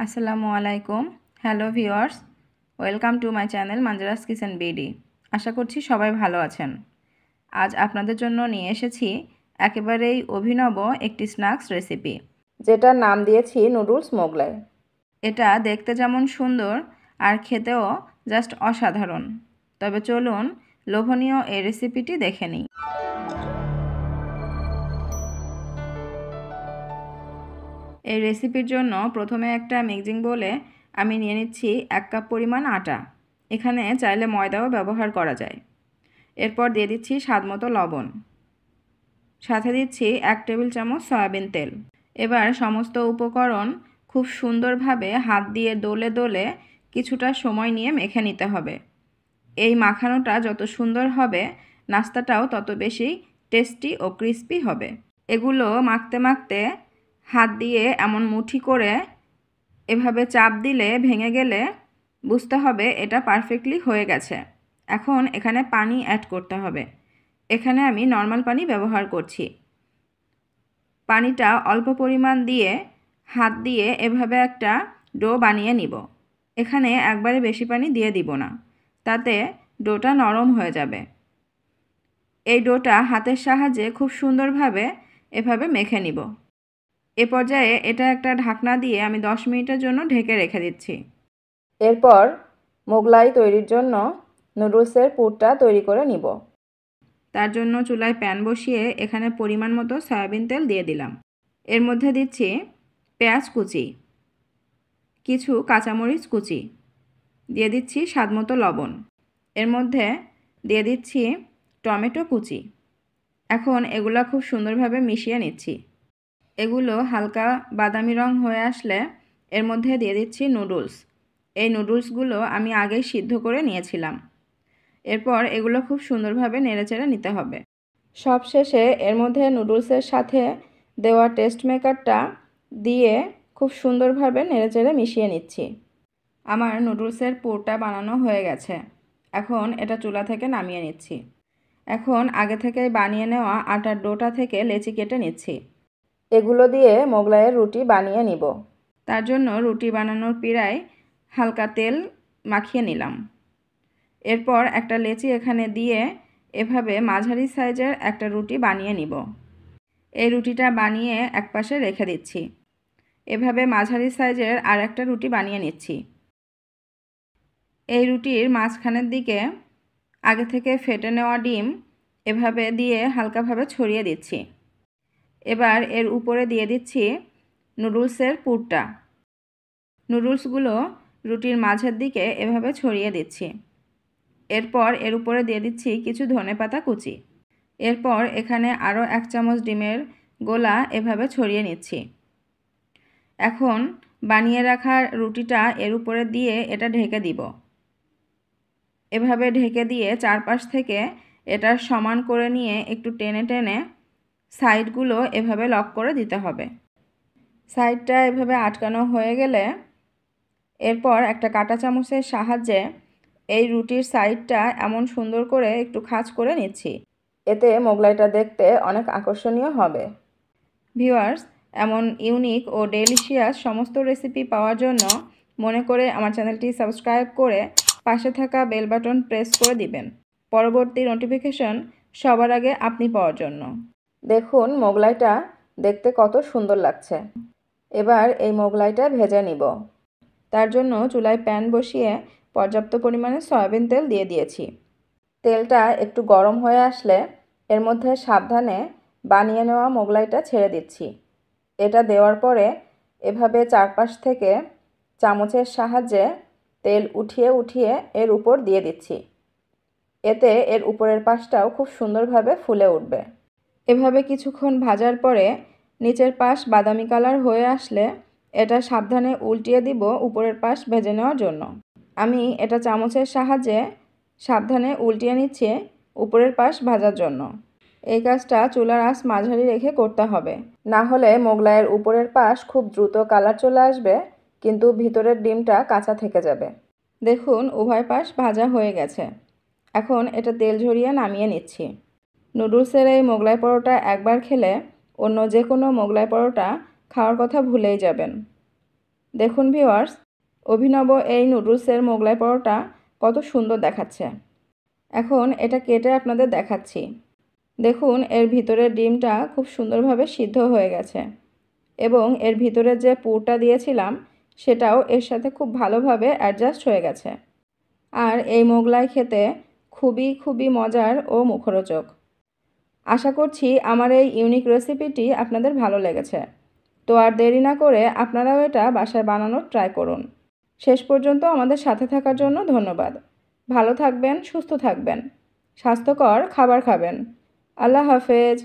আসসালামু আলাইকুম। Hello viewers, welcome to my channel Manjara's Kitchen BD. আশা করছি সবাই ভালো আছেন। আজ আপনাদের জন্য নিয়ে এসেছি একেবারেই অভিনব একটি স্ন্যাক্স রেসিপি, যেটার নাম দিয়েছি নুডলস মোগলাই। এটা দেখতে যেমন সুন্দর আর খেতেও জাস্ট অসাধারণ। তবে চলুন লোভনীয় এই রেসিপিটি দেখে নিই। এই রেসিপির জন্য প্রথমে একটা মিক্সিং বোলে আমি নিয়ে নিচ্ছি 1 কাপ পরিমাণ আটা। এখানে চাইলে ময়দাও ব্যবহার করা যায়। এরপর দিয়ে দিচ্ছি স্বাদমতো লবণ, সাথে দিচ্ছি 1 টেবিল চামচ সয়াবিন তেল। এবার সমস্ত উপকরণ খুব সুন্দরভাবে হাত দিয়ে দোলে দোলে কিছুটা সময় নিয়ে মেখে নিতে হবে। এই মাখানোটা যত সুন্দর হবে, নাস্তাটাও তত বেশি টেস্টি ও ক্রিস্পি হবে। এগুলো মাখতে মাখতে হাত দিয়ে এমন মুঠি করে এভাবে চাপ দিলে ভেঙে গেলে বুঝতে হবে এটা পারফেক্টলি হয়ে গেছে। এখন এখানে পানি অ্যাড করতে হবে। এখানে আমি নর্মাল পানি ব্যবহার করছি। পানিটা অল্প পরিমাণ দিয়ে হাত দিয়ে এভাবে একটা ডো বানিয়ে নিব। এখানে একবারে বেশি পানি দিয়ে দিব না, তাতে ডোটা নরম হয়ে যাবে। এই ডোটা হাতের সাহায্যে খুব সুন্দরভাবে এভাবে মেখে নিব। এ পর্যায়ে এটা একটা ঢাকনা দিয়ে আমি 10 মিনিটের জন্য ঢেকে রেখে দিচ্ছি। এরপর মোগলাই তৈরির জন্য নুডলসের পুরটা তৈরি করে নিব। তার জন্য চুলায় প্যান বসিয়ে এখানে পরিমাণ মতো সয়াবিন তেল দিয়ে দিলাম। এর মধ্যে দিচ্ছি পেঁয়াজ কুচি, কিছু কাঁচামরিচ কুচি, দিয়ে দিচ্ছি স্বাদমতো লবণ। এর মধ্যে দিয়ে দিচ্ছি টমেটো কুচি। এখন এগুলো খুব সুন্দরভাবে মিশিয়ে নিচ্ছি। এগুলো হালকা বাদামি রং হয়ে আসলে এর মধ্যে দিয়ে দিচ্ছি নুডলস। এই নুডলসগুলো আমি আগেই সিদ্ধ করে নিয়েছিলাম। এরপর এগুলো খুব সুন্দরভাবে নেড়েচেড়ে নিতে হবে। সবশেষে এর মধ্যে নুডলসের সাথে দেওয়া টেস্ট মেকারটা দিয়ে খুব সুন্দরভাবে নেড়েচেড়ে মিশিয়ে নিচ্ছি। আমার নুডলসের পুরটা বানানো হয়ে গেছে। এখন এটা চুলা থেকে নামিয়ে নিচ্ছি। এখন আগে থেকে বানিয়ে নেওয়া আটার ডোটা থেকে লেচি কেটে নিচ্ছি। এগুলো দিয়ে মোগলাইয়ের রুটি বানিয়ে নিব। তার জন্য রুটি বানানোর পিঁড়ায় হালকা তেল মাখিয়ে নিলাম। এরপর একটা লেচি এখানে দিয়ে এভাবে মাঝারি সাইজের একটা রুটি বানিয়ে নিব। এই রুটিটা বানিয়ে একপাশে রেখে দিচ্ছি। এভাবে মাঝারি সাইজের আর একটা রুটি বানিয়ে নিচ্ছি। এই রুটির মাঝখানের দিকে আগে থেকে ফেটে নেওয়া ডিম এভাবে দিয়ে হালকাভাবে ছড়িয়ে দিচ্ছি। এবার এর উপরে দিয়ে দিচ্ছি নুডলসের পুরটা। নুডলসগুলো রুটির মাঝের দিকে এভাবে ছড়িয়ে দিচ্ছি। এরপর এর উপরে দিয়ে দিচ্ছি কিছু ধনেপাতা কুচি। এরপর এখানে আরও 1 চামচ ডিমের গোলা এভাবে ছড়িয়ে নিচ্ছি। এখন বানিয়ে রাখা রুটিটা এর উপরে দিয়ে এটা ঢেকে দিব। এভাবে ঢেকে দিয়ে চারপাশ থেকে এটা সমান করে নিয়ে একটু টেনে টেনে সাইডগুলো এভাবে লক করে দিতে হবে। সাইডটা এভাবে আটকানো হয়ে গেলে এরপর একটা কাঁটা চামচের সাহায্যে এই রুটির সাইডটা এমন সুন্দর করে একটু খাঁজ করে নিচ্ছি। এতে মোগলাইটা দেখতে অনেক আকর্ষণীয় হবে। ভিউয়ার্স, এমন ইউনিক ও ডেলিশিয়াস সমস্ত রেসিপি পাওয়ার জন্য মনে করে আমার চ্যানেলটি সাবস্ক্রাইব করে পাশে থাকা বেল বাটন প্রেস করে দিবেন, পরবর্তী নোটিফিকেশন সবার আগে আপনি পাওয়ার জন্য। দেখুন মোগলাইটা দেখতে কত সুন্দর লাগছে। এবার এই মোগলাইটা ভেজে নিব। তার জন্য চুলায় প্যান বসিয়ে পর্যাপ্ত পরিমাণে সয়াবিন তেল দিয়ে দিয়েছি। তেলটা একটু গরম হয়ে আসলে এর মধ্যে সাবধানে বানিয়ে নেওয়া মোগলাইটা ছেড়ে দিচ্ছি। এটা দেওয়ার পরে এভাবে চারপাশ থেকে চামচের সাহায্যে তেল উঠিয়ে উঠিয়ে এর উপর দিয়ে দিচ্ছি। এতে এর উপরের পাশটাও খুব সুন্দরভাবে ফুলে উঠবে। এভাবে কিছুক্ষণ ভাজার পরে নিচের পাশ বাদামি কালার হয়ে আসলে এটা সাবধানে উল্টিয়ে দিব উপরের পাশ ভেজে নেওয়ার জন্য। আমি এটা চামচের সাহায্যে সাবধানে উল্টিয়ে নিচ্ছি উপরের পাশ ভাজার জন্য। এই কাজটা চুলার আঁচ মাঝারি রেখে করতে হবে, না হলে মোগলাইয়ের উপরের পাশ খুব দ্রুত কালার চলে আসবে, কিন্তু ভিতরের ডিমটা কাঁচা থেকে যাবে। দেখুন উভয় পাশ ভাজা হয়ে গেছে। এখন এটা তেল ঝরিয়ে নামিয়ে নিচ্ছি। নুডলসের এই মোগলাই পরোটা একবার খেলে অন্য যে কোনো মোগলাই পরোটা খাওয়ার কথা ভুলেই যাবেন। দেখুন ভিউয়ার্স, অভিনব এই নুডলসের মোগলাই পরোটা কত সুন্দর দেখাচ্ছে। এখন এটা কেটে আপনাদের দেখাচ্ছি। দেখুন এর ভিতরের ডিমটা খুব সুন্দরভাবে সিদ্ধ হয়ে গেছে এবং এর ভিতরে যে পুরটা দিয়েছিলাম সেটাও এর সাথে খুব ভালোভাবে অ্যাডজাস্ট হয়ে গেছে। আর এই মোগলাই খেতে খুবই মজার ও মুখরোচক। আশা করছি আমার এই ইউনিক রেসিপিটি আপনাদের ভালো লেগেছে। তো আর দেরি না করে আপনারাও এটা বাসায় বানানোর ট্রাই করুন। শেষ পর্যন্ত আমাদের সাথে থাকার জন্য ধন্যবাদ। ভালো থাকবেন, সুস্থ থাকবেন, স্বাস্থ্যকর খাবার খাবেন। আল্লাহ হাফেজ।